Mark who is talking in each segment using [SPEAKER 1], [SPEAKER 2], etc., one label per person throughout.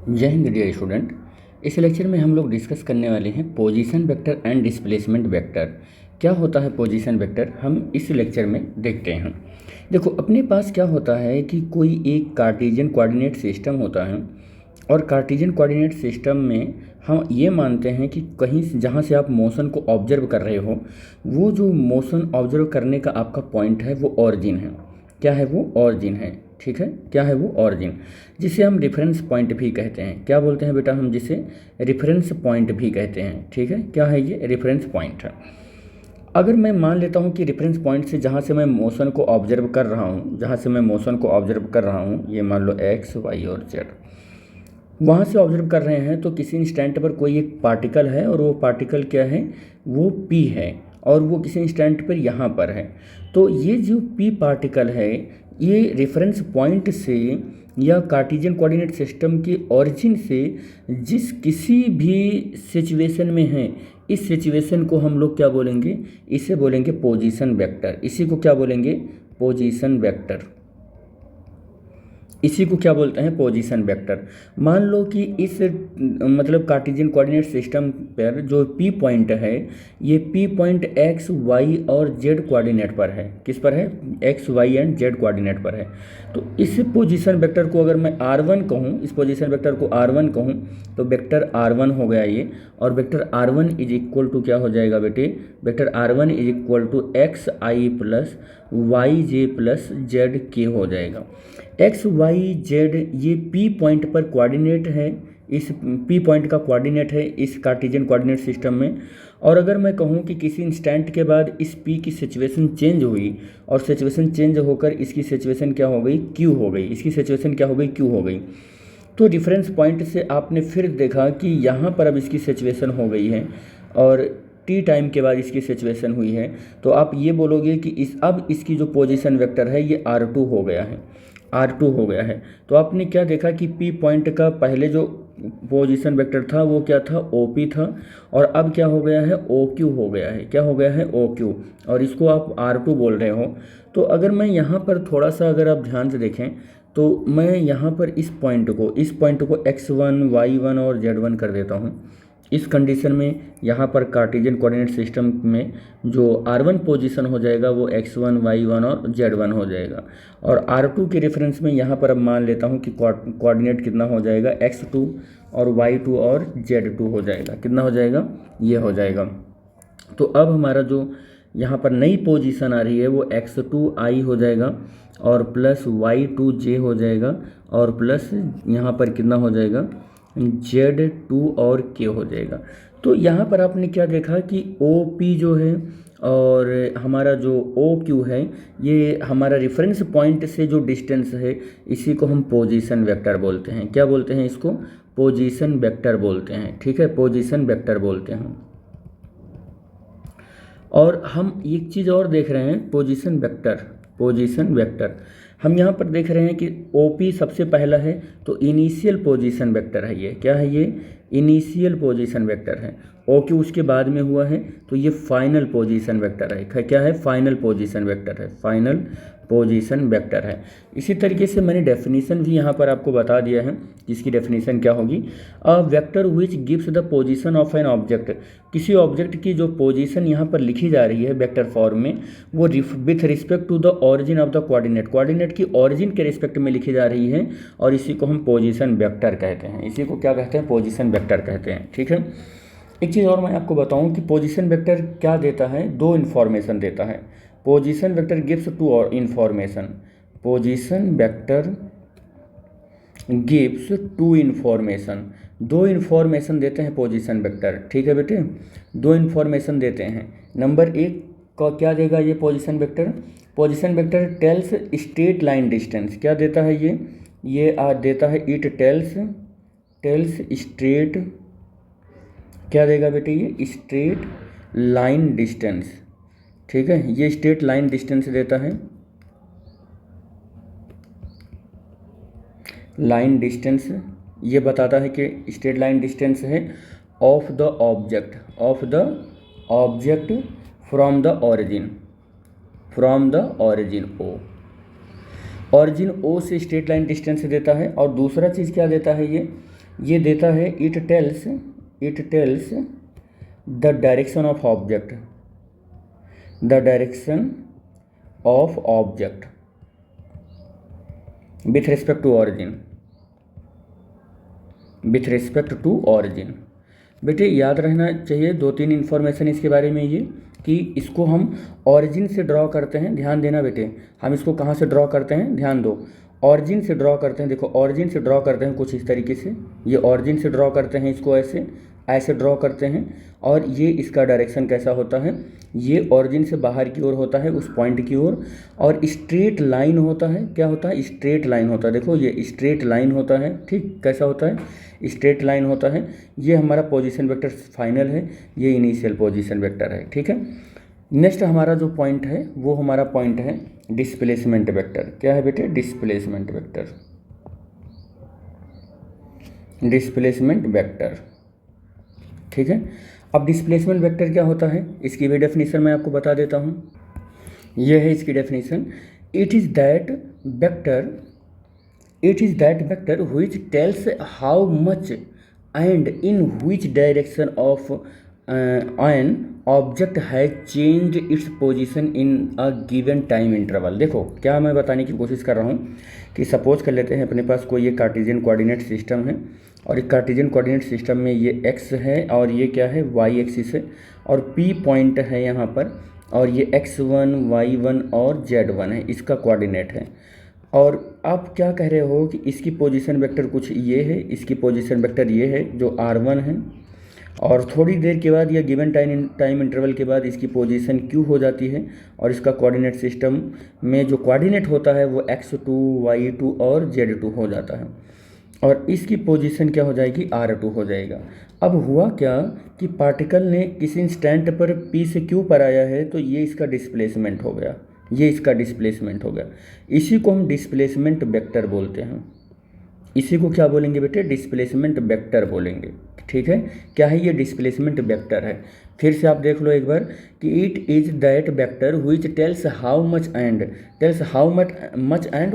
[SPEAKER 1] जय Hind dear student. इस lecture में हम लोग डिस्कस करने वाले हैं position vector and displacement vector. क्या होता है पोजीशन वेक्टर, हम इस लेक्चर में देखते हैं। देखो, अपने पास क्या होता है कि कोई एक कार्टेशियन कोऑर्डिनेट सिस्टम होता है और कार्टेशियन कोऑर्डिनेट सिस्टम में हम ये मानते हैं कि कहीं जहाँ से आप मोशन को ऑब्जर्व कर रहे हो, वो जो मोशन ऑब्जर्व करने का आपका पॉइंट है वो ऑरिजिन है। क्या है वो? ऑरिजिन है। ठीक है, क्या है वो? ऑरिजिन, जिसे हम रेफरेंस पॉइंट भी कहते हैं। क्या बोलते हैं बेटा? हम जिसे रेफरेंस पॉइंट भी कहते हैं। ठीक है, क्या है ये? रेफरेंस पॉइंट है। अगर मैं मान लेता हूँ कि रेफरेंस पॉइंट से जहाँ से मैं मोशन को ऑब्जर्व कर रहा हूँ, ये मान लो एक्स वाई और जेड, वहाँ से ऑब्जर्व कर रहे हैं, तो किसी इंस्टेंट पर कोई एक पार्टिकल है और वो पार्टिकल क्या है? वो पी है, और वो किसी इंस्टेंट पर यहाँ पर है। तो ये जो पी पार्टिकल है, ये रेफरेंस पॉइंट से या कार्टेशियन कोऑर्डिनेट सिस्टम के ओरिजिन से जिस किसी भी सिचुएशन में है, इस सिचुएशन को हम लोग क्या बोलेंगे? इसे बोलेंगे पोजीशन वेक्टर। इसी को क्या बोलेंगे? Position vector. इसी को क्या बोलते हैं? Position vector. मान लो कि इस मतलब कार्टेशियन कोऑर्डिनेट सिस्टम पर जो पी पॉइंट है, ये पी पॉइंट एक्स वाई और जेड कोऑर्डिनेट पर है। किस पर है? X Y and Z coordinate पर है। तो इस पोजीशन वेक्टर को अगर मैं R1 कहूँ, इस पोजीशन वेक्टर को R1 कहूँ, तो वेक्टर R1 हो गया ये। और vector R1 is equal to क्या हो जाएगा बेटे? Vector R1 is equal to X I plus Y J plus Z K हो जाएगा। एक्स वाई जेड ये पी पॉइंट पर कोऑर्डिनेट है, इस पी पॉइंट का कोऑर्डिनेट है इस कार्टेशियन कोऑर्डिनेट सिस्टम में। और अगर मैं कहूँ कि किसी इंस्टेंट के बाद इस पी की सिचुएशन चेंज हुई और सिचुएशन चेंज होकर इसकी सिचुएशन क्या हो गई? क्यू हो गई। इसकी सिचुएशन क्या हो गई? क्यू हो गई। तो रेफरेंस पॉइंट से आपने फिर देखा कि यहाँ पर अब इसकी सिचुएशन हो गई है और टी टाइम के बाद इसकी सिचुएशन हुई है, तो आप ये बोलोगे कि अब इसकी जो पोजीशन वेक्टर है ये R2 हो गया है। R2 हो गया है। तो आपने क्या देखा कि पी पॉइंट का पहले जो पोजीशन वेक्टर था वो क्या था? OP था, और अब क्या हो गया है? OQ हो गया है। क्या हो गया है? OQ। और इसको आप R2 बोल रहे हो। तो अगर मैं यहाँ पर थोड़ा सा अगर आप ध्यान से देखें, तो मैं यहाँ पर इस पॉइंट को x1 y1 और z1 कर देता हूँ। इस कंडीशन में यहाँ पर कार्टेशियन कोऑर्डिनेट सिस्टम में जो R1 पोजीशन हो जाएगा वो x1 y1 और z1 हो जाएगा। और R2 के रेफरेंस में यहाँ पर अब मान लेता हूँ कि कोऑर्डिनेट कितना हो जाएगा? x2 और y2 और z2 हो जाएगा। कितना हो जाएगा? ये हो जाएगा। तो अब हमारा जो यहाँ पर नई पोजीशन आ रही है वो x2i हो जाएगा और प्लस y2j हो जाएगा, और प्लस यहाँ पर कितना हो जाएगा? z2 और k हो जाएगा। तो यहाँ पर आपने क्या देखा कि OP जो है और हमारा जो OQ है, ये हमारा रेफरेंस पॉइंट से जो डिस्टेंस है, इसी को हम पोजीशन वेक्टर बोलते हैं। क्या बोलते हैं इसको? पोजीशन वेक्टर बोलते हैं। ठीक है, पोजीशन वेक्टर बोलते हैं। और हम एक चीज़ और देख रहे हैं, पोजीशन वेक्टर हम यहाँ पर देख रहे हैं कि OP सबसे पहला है, तो इनिशियल पोजीशन वेक्टर है ये। क्या है ये? इनिशियल पोजीशन वेक्टर है। OQ उसके बाद में हुआ है, तो ये फाइनल पोजीशन वेक्टर है। क्या है? फाइनल पोजीशन वेक्टर है। फाइनल पोजीशन वेक्टर है। इसी तरीके से मैंने डेफिनेशन भी यहाँ पर आपको बता दिया है, जिसकी डेफिनेशन क्या होगी? A vector which gives the position of an object. किसी ऑब्जेक्ट की जो पोजीशन यहाँ पर लिखी जा रही है वेक्टर फॉर्म में, वो with respect to the origin of the coordinate की ऑरिजिन के रिस्पेक्ट में लिखी जा रही है, और इसी को हम पोजीशन वेक्टर कहते हैं। इसी को क्या कहते हैं? पोजीशन वेक्टर कहते हैं। ठीक है, एक चीज़ और मैं आपको बताऊं कि पोजीशन वेक्टर क्या देता है? दो इन्फॉर्मेशन देता है। पोजीशन वेक्टर गिव्स टू और information. Position vector gives two information. दो इन्फॉर्मेशन देते हैं पोजीशन वेक्टर। ठीक है बेटे, दो इन्फॉर्मेशन देते हैं। नंबर एक का क्या देगा ये position vector? Position vector tells straight line distance. क्या देता है ये? देता है इट टेल्स स्ट्रेट, क्या देगा बेटे? ये स्ट्रेट लाइन डिस्टेंस। ठीक है, ये स्ट्रेट लाइन डिस्टेंस देता है। लाइन डिस्टेंस ये बताता है कि स्ट्रेट लाइन डिस्टेंस है of the object from the origin O। Origin O से स्ट्रेट लाइन डिस्टेंस देता है। और दूसरा चीज़ क्या देता है ये? ये देता है it tells the direction of object, with respect to origin. बेटे याद रहना चाहिए 2-3 इन्फॉर्मेशन इसके बारे में, ये कि इसको हम ऑरिजिन से ड्रॉ करते हैं। ध्यान देना बेटे, हम इसको कहाँ से ड्रॉ करते हैं, ध्यान दो, ऑरिजिन से ड्रॉ करते हैं। देखो ऑरिजिन से ड्रॉ करते हैं कुछ इस तरीके से, ये ऑरिजिन से ड्रॉ करते हैं, इसको ऐसे ड्रॉ करते हैं। और ये इसका डायरेक्शन कैसा होता है, ये ऑरिजिन से बाहर की ओर होता है, उस पॉइंट की ओर, और स्ट्रेट लाइन होता है। क्या होता है, स्ट्रेट लाइन होता है। देखो ये स्ट्रेट लाइन होता है, ठीक, कैसा होता है, स्ट्रेट लाइन होता है। ये हमारा पोजीशन वेक्टर फाइनल है, ये इनिशियल पोजीशन वेक्टर है, ठीक है। नेक्स्ट हमारा जो पॉइंट है वो हमारा पॉइंट है डिस्प्लेसमेंट वेक्टर। क्या है बेटे, डिस्प्लेसमेंट वेक्टर, ठीक है। अब डिस्प्लेसमेंट वेक्टर क्या होता है, इसकी भी डेफिनेशन मैं आपको बता देता हूँ। यह है इसकी definition, it is that vector which tells how much and in which direction of an object has changed its position in a given time interval। देखो क्या मैं बताने की कोशिश कर रहा हूँ कि सपोज कर लेते हैं अपने पास कोई ये कार्टेशियन कोऑर्डिनेट सिस्टम है, और इस कार्टेशियन कोऑर्डिनेट सिस्टम में ये x है और ये क्या है, y एक्सिस है, और p पॉइंट है यहाँ पर, और ये x1 y1 और z1 है, इसका कोऑर्डिनेट है। और आप क्या कह रहे हो कि इसकी पोजीशन वेक्टर कुछ ये है, इसकी पोजीशन वेक्टर ये है जो r1 है, और थोड़ी देर के बाद या गिवन टाइम इंटरवल के बाद इसकी पोजीशन q हो जाती है, और इसका कोऑर्डिनेट सिस्टम में जो कोऑर्डिनेट होता है वो x2 y2 और z2 हो जाता है, और इसकी पोजीशन क्या हो जाएगी, r2 हो जाएगा। अब हुआ क्या कि पार्टिकल ने किसी इंस्टेंट पर p से q पर आया है, तो ये इसका डिस्प्लेसमेंट हो गया, इसी को हम डिस्प्लेसमेंट वेक्टर बोलते हैं। इसी को क्या बोलेंगे बेटे, डिस्प्लेसमेंट वेक्टर बोलेंगे, ठीक है। क्या है ये, डिस्प्लेसमेंट वेक्टर है। फिर से आप देख लो एक बार कि it is that vector which tales how much and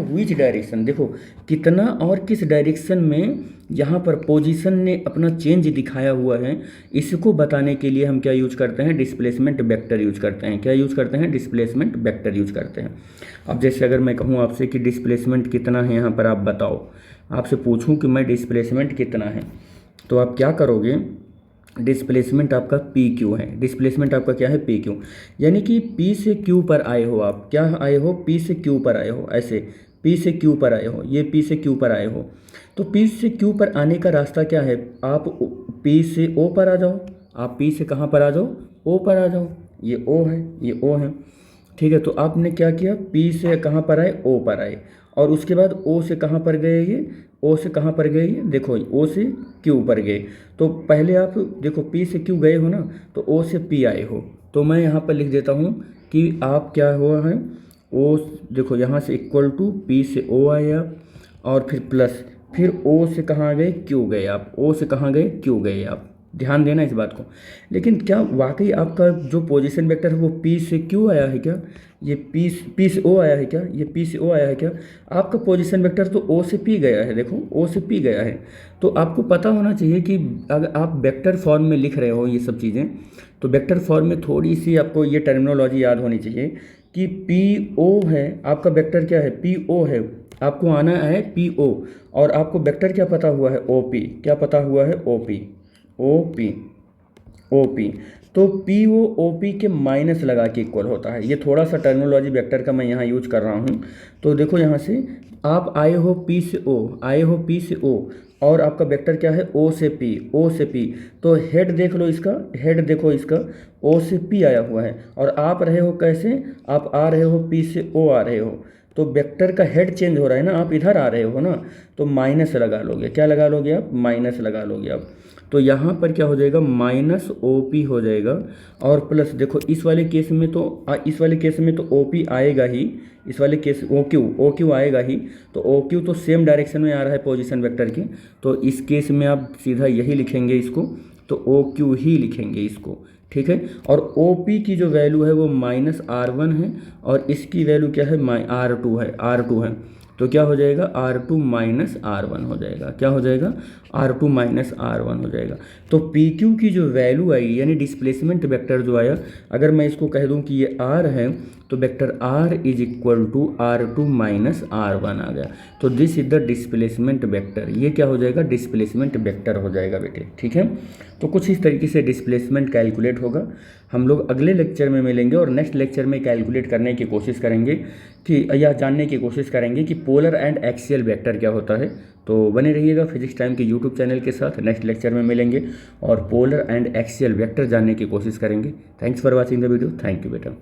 [SPEAKER 1] which direction. देखो कितना और किस डायरेक्शन में यहाँ पर पोजीशन ने अपना चेंज दिखाया हुआ है, इसको बताने के लिए हम क्या यूज करते हैं, डिस्प्लेसमेंट वेक्टर यूज करते हैं। क्या यूज करते हैं, डिस्प्लेसमेंट वेक्टर यूज करते हैं। अब जैसे अगर मैं कहूँ आपसे कि डिस्प्लेसमेंट कितना है यहाँ पर, आप बताओ, आपसे पूछूं कि मैं डिस्प्लेसमेंट कितना है, तो आप क्या करोगे, डिस्प्लेसमेंट आपका पी क्यू है। डिस्प्लेसमेंट आपका क्या है, पी क्यू, यानी कि पी से क्यू पर आए हो आप, क्या आए हो, पी से क्यू पर आए हो, ऐसे पी से क्यू पर आए हो, ये पी से क्यू पर आए हो। तो पी से क्यू पर आने का रास्ता क्या है, आप पी से ओ पर आ जाओ, आप पी से कहाँ पर आ जाओ, ओ पर आ जाओ, ये ओ है, ये ओ है, ठीक है। तो आपने क्या किया, पी से कहाँ पर आए, ओ पर आए, और उसके बाद ओ से कहाँ पर गए, ये ओ से कहाँ पर गए, ये देखो ओ से क्यू पर गए। तो पहले आप देखो पी से क्यू गए हो ना, तो ओ से पी आए हो, तो मैं यहाँ पर लिख देता हूँ कि आप क्या हुआ है, ओ देखो यहाँ से इक्वल टू पी से ओ आए आप, और फिर प्लस, फिर ओ से कहाँ गए, क्यू गए आप, ओ से कहाँ गए, क्यू गए आप। ध्यान देना इस बात को। लेकिन क्या वाकई आपका जो पोजीशन वेक्टर है वो पी से क्यू आया है क्या, ये पी से ओ आया है क्या, ये पी से ओ आया है क्या? आपका पोजीशन वेक्टर तो ओ से पी गया है, देखो ओ से पी गया है। तो आपको पता होना चाहिए कि अगर आप वेक्टर फॉर्म में लिख रहे हो ये सब चीज़ें, तो वेक्टर फॉर्म में थोड़ी सी आपको ये टर्मिनोलॉजी याद होनी चाहिए कि पी ओ है, आपका वेक्टर क्या है, पी ओ है, आपको आना है पी ओ, और आपको वेक्टर क्या पता हुआ है, ओ पी, क्या पता हुआ है, O P, O P, O P. तो पी ओ ओ पी के माइनस लगा के इक्वल होता है। ये थोड़ा सा टर्मिनोलॉजी वेक्टर का मैं यहाँ यूज कर रहा हूँ। तो देखो यहाँ से आप आए हो पी से ओ, आए हो पी से ओ, और आपका वेक्टर क्या है, ओ से पी, ओ से पी। तो हेड देख लो इसका, हेड देखो इसका, ओ से पी आया हुआ है, और आप रहे हो कैसे, आप आ रहे हो पी से ओ आ रहे हो, तो वेक्टर का हेड चेंज हो रहा है ना, आप इधर आ रहे हो ना, तो माइनस लगा लोगे, क्या लगा लोगे आप, माइनस लगा लोगे आप। तो यहाँ पर क्या हो जाएगा, माइनस ओ पी हो जाएगा, और प्लस देखो इस वाले केस में तो ओ पी आएगा ही, इस वाले केस ओ क्यू आएगा ही। तो ओ क्यू तो सेम डायरेक्शन में आ रहा है पोजीशन वेक्टर के, तो इस केस में आप सीधा यही लिखेंगे इसको, तो ओ क्यू ही लिखेंगे इसको, ठीक है। और ओ पी की जो वैल्यू है वो -R1 है, और इसकी वैल्यू क्या है, R2 है, R2 है। तो क्या हो जाएगा, R2 माइनस R1 हो जाएगा। क्या हो जाएगा, R2 माइनस R1 हो जाएगा। तो PQ की जो वैल्यू आई यानी डिस्प्लेसमेंट वेक्टर जो आया, अगर मैं इसको कह दूं कि ये R है तो vector R is equal to R2 minus R1 आ गया। तो this is the displacement vector. ये क्या हो जाएगा, डिस्प्लेसमेंट वेक्टर हो जाएगा बेटे, ठीक है। तो कुछ इस तरीके से डिस्प्लेसमेंट कैलकुलेट होगा। हम लोग अगले लेक्चर में मिलेंगे और नेक्स्ट लेक्चर में कैलकुलेट करने की कोशिश करेंगे कि या जानने की कोशिश करेंगे कि पोलर एंड एक्सियल वेक्टर क्या होता है। तो बने रहिएगा फिजिक्स टाइम के यूट्यूब चैनल के साथ। नेक्स्ट लेक्चर में मिलेंगे और पोलर एंड एक्सियल वेक्टर जानने की कोशिश करेंगे। Thanks for watching the video. Thank you बेटा।